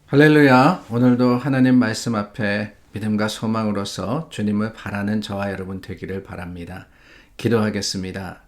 할렐루야. 오늘도 하나님 말씀 앞에 믿음과 소망으로서 주님을 바라는 저와 여러분 되기를 바랍니다. 기도하겠습니다.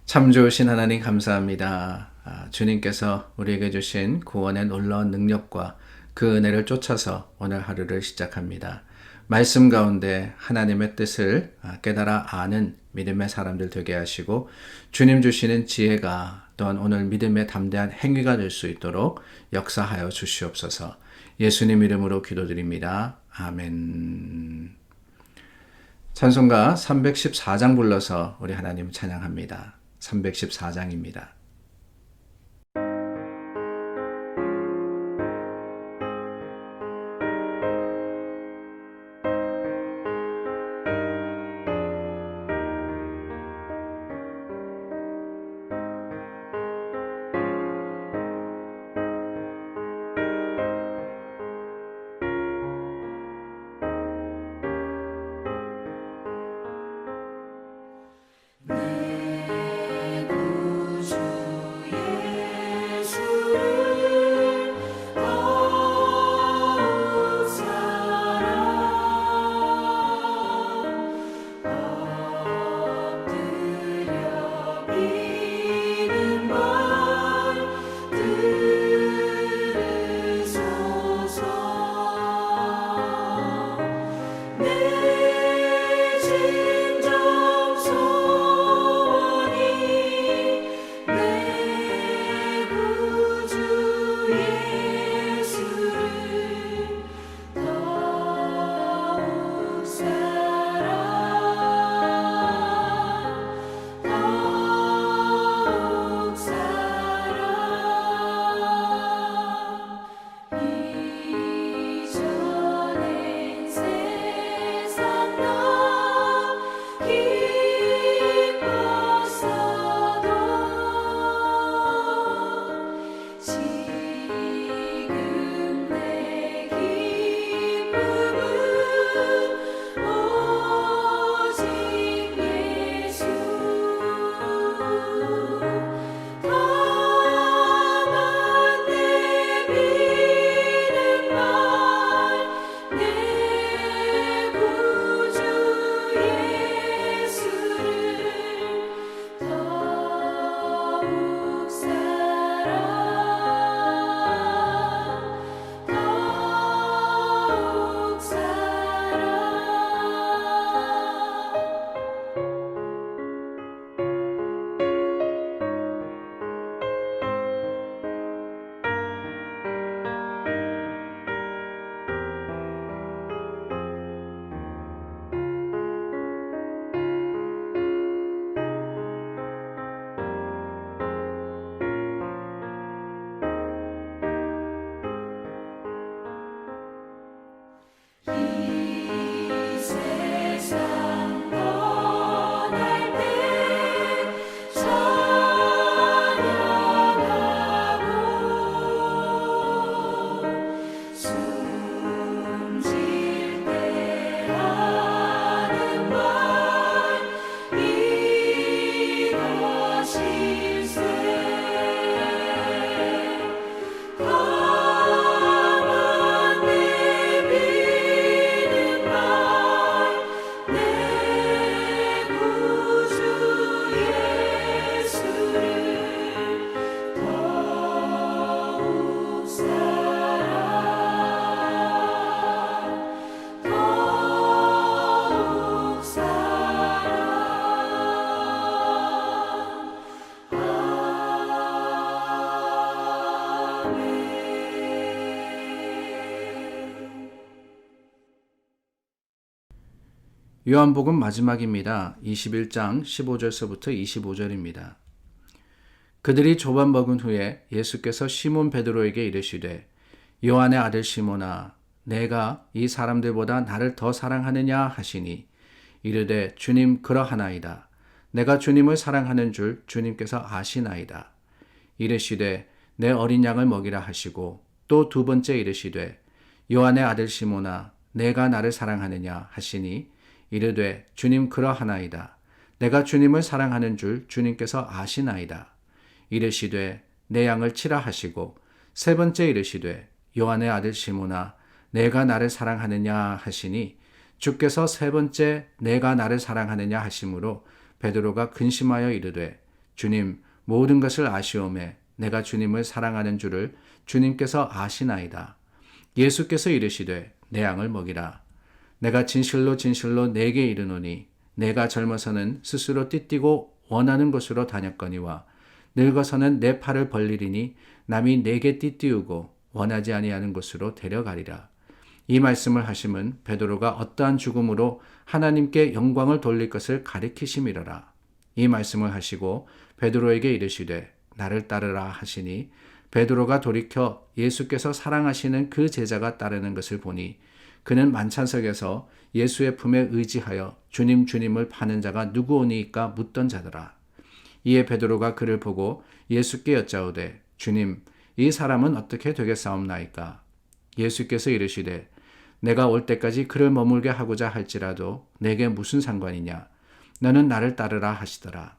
참 좋으신 하나님 감사합니다. 주님께서 우리에게 주신 구원의 놀라운 능력과 그 은혜를 쫓아서 오늘 하루를 시작합니다. 말씀 가운데 하나님의 뜻을 깨달아 아는 믿음의 사람들 되게 하시고 주님 주시는 지혜가 또한 오늘 믿음의 담대한 행위가 될 수 있도록 역사하여 주시옵소서. 예수님 이름으로 기도드립니다. 아멘. 찬송가 314장 불러서 우리 하나님 찬양합니다. 314장입니다. 요한복음 마지막입니다. 21장 15절서부터 25절입니다. 그들이 조반 먹은 후에 예수께서 시몬 베드로에게 이르시되 요한의 아들 시몬아 내가 이 사람들보다 나를 더 사랑하느냐 하시니 이르되 주님 그러하나이다. 내가 주님을 사랑하는 줄 주님께서 아시나이다. 이르시되 내 어린 양을 먹이라 하시고 또 두 번째 이르시되 요한의 아들 시몬아 내가 나를 사랑하느냐 하시니 이르되 주님 그러하나이다. 내가 주님을 사랑하는 줄 주님께서 아시나이다. 이르시되 내 양을 치라 하시고 세 번째 이르시되 요한의 아들 시몬아 내가 나를 사랑하느냐 하시니 주께서 세 번째 내가 나를 사랑하느냐 하심으로 베드로가 근심하여 이르되 주님 모든 것을 아시오매 내가 주님을 사랑하는 줄을 주님께서 아시나이다. 예수께서 이르시되 내 양을 먹이라. 내가 진실로 진실로 내게 이르노니 내가 젊어서는 스스로 띠띠고 원하는 곳으로 다녔거니와 늙어서는 내 팔을 벌리리니 남이 내게 띠띠우고 원하지 아니하는 곳으로 데려가리라. 이 말씀을 하심은 베드로가 어떠한 죽음으로 하나님께 영광을 돌릴 것을 가리키심이로라. 이 말씀을 하시고 베드로에게 이르시되 나를 따르라 하시니 베드로가 돌이켜 예수께서 사랑하시는 그 제자가 따르는 것을 보니 그는 만찬석에서 예수의 품에 의지하여 주님 주님을 파는 자가 누구오니까 묻던 자더라. 이에 베드로가 그를 보고 예수께 여짜오되 주님 이 사람은 어떻게 되겠사옵나이까? 예수께서 이르시되 내가 올 때까지 그를 머물게 하고자 할지라도 내게 무슨 상관이냐? 너는 나를 따르라 하시더라.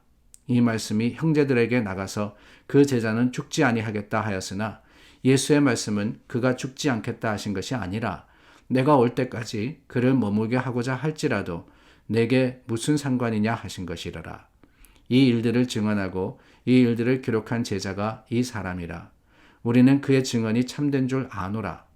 이 말씀이 형제들에게 나가서 그 제자는 죽지 아니하겠다 하였으나 예수의 말씀은 그가 죽지 않겠다 하신 것이 아니라 내가 올 때까지 그를 머물게 하고자 할지라도 내게 무슨 상관이냐 하신 것이라라. 이 일들을 증언하고 이 일들을 기록한 제자가 이 사람이라. 우리는 그의 증언이 참된 줄 아노라.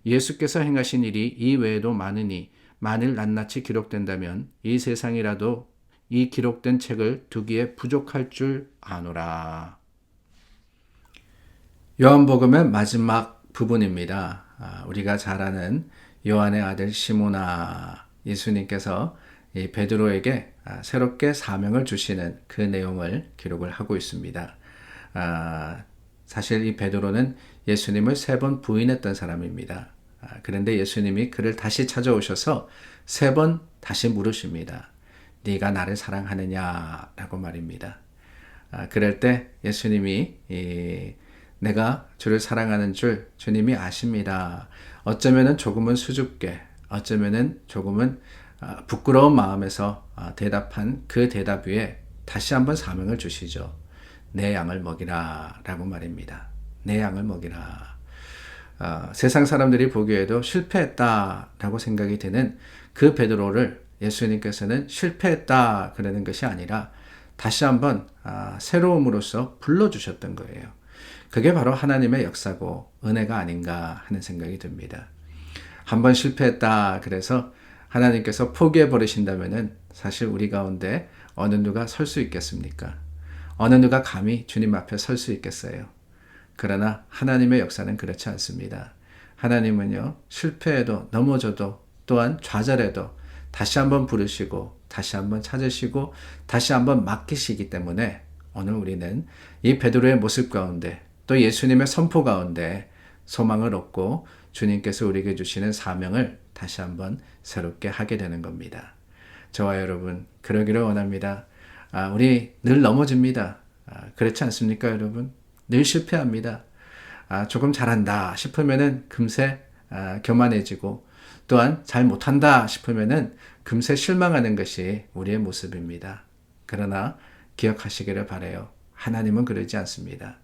예수께서 행하신 일이 이 외에도 많으니 만일 낱낱이 기록된다면 이 세상이라도 이 기록된 책을 두기에 부족할 줄 아노라. 요한복음의 마지막 부분입니다. 우리가 잘 아는 요한의 아들 시몬아, 예수님께서 이 베드로에게 새롭게 사명을 주시는 그 내용을 기록을 하고 있습니다. 사실 이 베드로는 예수님을 3번 부인했던 사람입니다. 그런데 예수님이 그를 다시 찾아오셔서 3번 다시 물으십니다. 네가 나를 사랑하느냐? 라고 말입니다. 그럴 때 예수님이 내가 주를 사랑하는 줄 주님이 아십니다. 어쩌면은 조금은 수줍게, 어쩌면은 조금은 부끄러운 마음에서 대답한 그 대답 위에 다시 한번 사명을 주시죠. 내 양을 먹이라 라고 말입니다. 내 양을 먹이라. 세상 사람들이 보기에도 실패했다라고 생각이 드는 그 베드로를 예수님께서는 실패했다 그러는 것이 아니라 다시 한번 새로움으로써 불러주셨던 거예요. 그게 바로 하나님의 역사고 은혜가 아닌가 하는 생각이 듭니다. 한번 실패했다 그래서 하나님께서 포기해 버리신다면은 사실 우리 가운데 어느 누가 설 수 있겠습니까? 어느 누가 감히 주님 앞에 설 수 있겠어요? 그러나 하나님의 역사는 그렇지 않습니다. 하나님은요, 실패해도 넘어져도 또한 좌절해도 다시 한번 부르시고 다시 한번 찾으시고 다시 한번 맡기시기 때문에 오늘 우리는 이 베드로의 모습 가운데 또 예수님의 선포 가운데 소망을 얻고 주님께서 우리에게 주시는 사명을 다시 한번 새롭게 하게 되는 겁니다. 저와 여러분 그러기를 원합니다. 우리 늘 넘어집니다. 그렇지 않습니까, 여러분? 늘 실패합니다. 조금 잘한다 싶으면은 금세 교만해지고 또한 잘 못한다 싶으면은 금세 실망하는 것이 우리의 모습입니다. 그러나 기억하시기를 바라요. 하나님은 그러지 않습니다.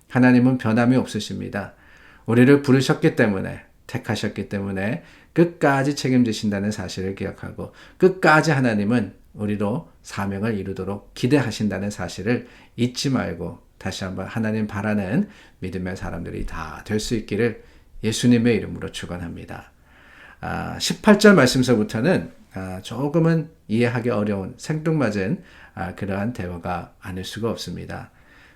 하나님은 변함이 없으십니다. 우리를 부르셨기 때문에 택하셨기 때문에 끝까지 책임지신다는 사실을 기억하고 끝까지 하나님은 우리로 사명을 이루도록 기대하신다는 사실을 잊지 말고 다시 한번 하나님 바라는 믿음의 사람들이 다 될 수 있기를 예수님의 이름으로 축원합니다. 18절 말씀서부터는 조금은 이해하기 어려운 생뚱맞은 그러한 대화가 아닐 수가 없습니다.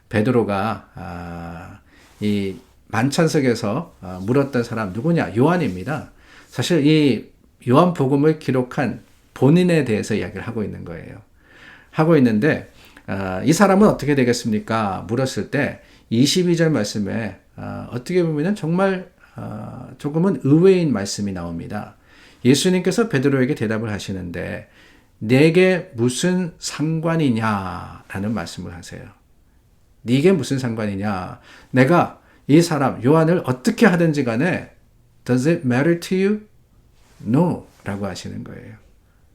베드로가 이 만찬석에서 물었던 사람 누구냐? 요한입니다. 사실 이 요한복음을 기록한 본인에 대해서 이야기를 하고 있는 거예요. 하고 있는데 이 사람은 어떻게 되겠습니까? 물었을 때 22절 말씀에 어떻게 보면 정말 조금은 의외인 말씀이 나옵니다. 예수님께서 베드로에게 대답을 하시는데 내게 무슨 상관이냐라는 말씀을 하세요. 네게 무슨 상관이냐? 내가 이 사람 요한을 어떻게 하든지 간에 Does it matter to you? No 라고 하시는 거예요.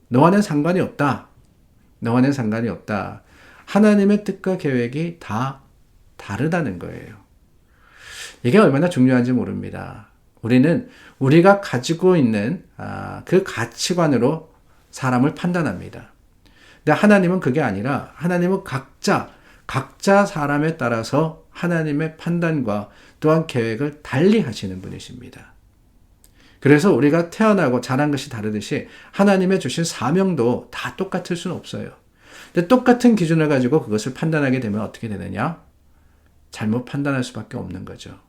너와는 상관이 없다. 너와는 상관이 없다. 하나님의 뜻과 계획이 다 다르다는 거예요. 이게 얼마나 중요한지 모릅니다. 우리는 우리가 가지고 있는 그 가치관으로 사람을 판단합니다. 근데 하나님은 그게 아니라 하나님은 각자 사람에 따라서 하나님의 판단과 또한 계획을 달리 하시는 분이십니다. 그래서 우리가 태어나고 자란 것이 다르듯이 하나님의 주신 사명도 다 똑같을 수는 없어요. 근데 똑같은 기준을 가지고 그것을 판단하게 되면 어떻게 되느냐? 잘못 판단할 수밖에 없는 거죠.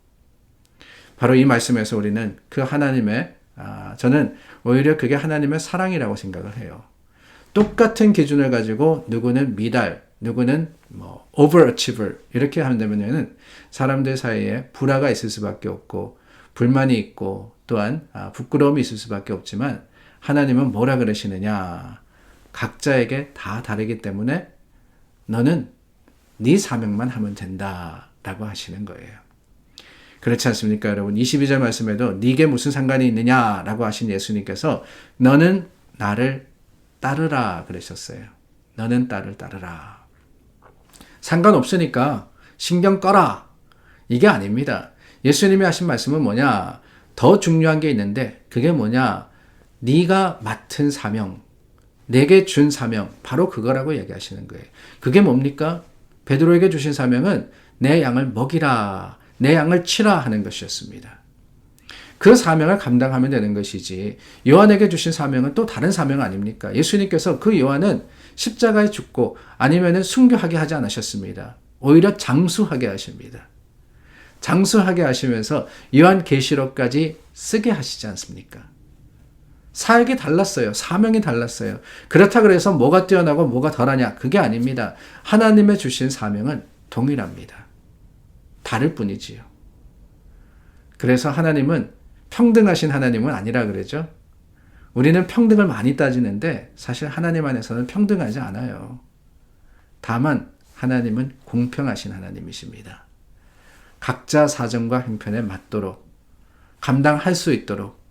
바로 이 말씀에서 우리는 그 하나님의 저는 오히려 그게 하나님의 사랑이라고 생각을 해요. 똑같은 기준을 가지고 누구는 미달, 누구는 overachiever 이렇게 한다면은 사람들 사이에 불화가 있을 수밖에 없고 불만이 있고 또한 부끄러움이 있을 수밖에 없지만 하나님은 뭐라 그러시느냐? 각자에게 다 다르기 때문에 너는 네 사명만 하면 된다라고 하시는 거예요. 그렇지 않습니까, 여러분? 22절 말씀에도 네게 무슨 상관이 있느냐라고 하신 예수님께서 너는 나를 따르라 그러셨어요. 너는 나를 따르라. 상관없으니까 신경 꺼라. 이게 아닙니다. 예수님이 하신 말씀은 뭐냐? 더 중요한 게 있는데 그게 뭐냐? 네가 맡은 사명, 내게 준 사명, 바로 그거라고 얘기하시는 거예요. 그게 뭡니까? 베드로에게 주신 사명은 내 양을 먹이라, 내 양을 치라 하는 것이었습니다. 그 사명을 감당하면 되는 것이지 요한에게 주신 사명은 또 다른 사명 아닙니까? 예수님께서 그 요한은 십자가에 죽고 아니면은 순교하게 하지 않으셨습니다. 오히려 장수하게 하십니다. 장수하게 하시면서 요한계시록까지 쓰게 하시지 않습니까? 사역이 달랐어요. 사명이 달랐어요. 그렇다 그래서 뭐가 뛰어나고 뭐가 덜하냐? 그게 아닙니다. 하나님의 주신 사명은 동일합니다. 다를 뿐이지요. 그래서 하나님은 평등하신 하나님은 아니라 그러죠. 우리는 평등을 많이 따지는데 사실 하나님 안에서는 평등하지 않아요. 다만 하나님은 공평하신 하나님이십니다. 각자 사정과 형편에 맞도록 감당할 수 있도록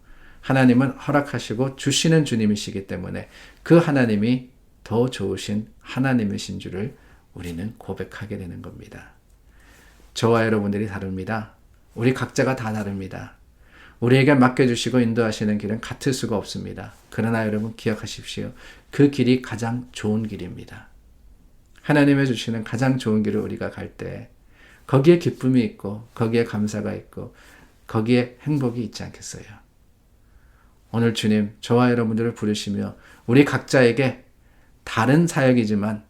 하나님은 허락하시고 주시는 주님이시기 때문에 그 하나님이 더 좋으신 하나님이신 줄을 우리는 고백하게 되는 겁니다. 저와 여러분들이 다릅니다. 우리 각자가 다 다릅니다. 우리에게 맡겨주시고 인도하시는 길은 같을 수가 없습니다. 그러나 여러분 기억하십시오. 그 길이 가장 좋은 길입니다. 하나님의 주시는 가장 좋은 길을 우리가 갈 때 거기에 기쁨이 있고 거기에 감사가 있고 거기에 행복이 있지 않겠어요? 오늘 주님 저와 여러분들을 부르시며 우리 각자에게 다른 사역이지만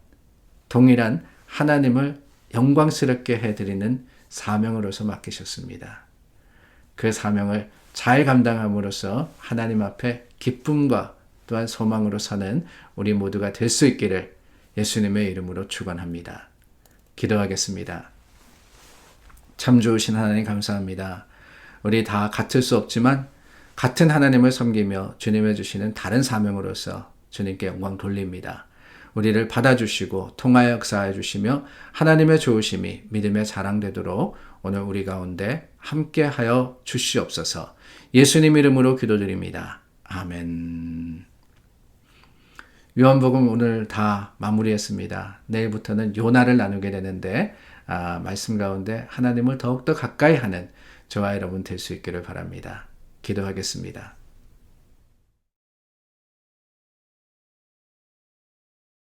동일한 하나님을 영광스럽게 해드리는 사명으로서 맡기셨습니다. 그 사명을 잘 감당함으로써 하나님 앞에 기쁨과 또한 소망으로 사는 우리 모두가 될 수 있기를 예수님의 이름으로 축원합니다. 기도하겠습니다. 참 좋으신 하나님 감사합니다. 우리 다 같을 수 없지만 같은 하나님을 섬기며 주님의 주시는 다른 사명으로서 주님께 영광 돌립니다. 우리를 받아주시고 통하여 역사해 주시며 하나님의 좋으심이 믿음의 자랑되도록 오늘 우리 가운데 함께하여 주시옵소서. 예수님 이름으로 기도드립니다. 아멘. 요한복음 오늘 다 마무리했습니다. 내일부터는 요나를 나누게 되는데 말씀 가운데 하나님을 더욱더 가까이 하는 저와 여러분 될 수 있기를 바랍니다. 기도하겠습니다.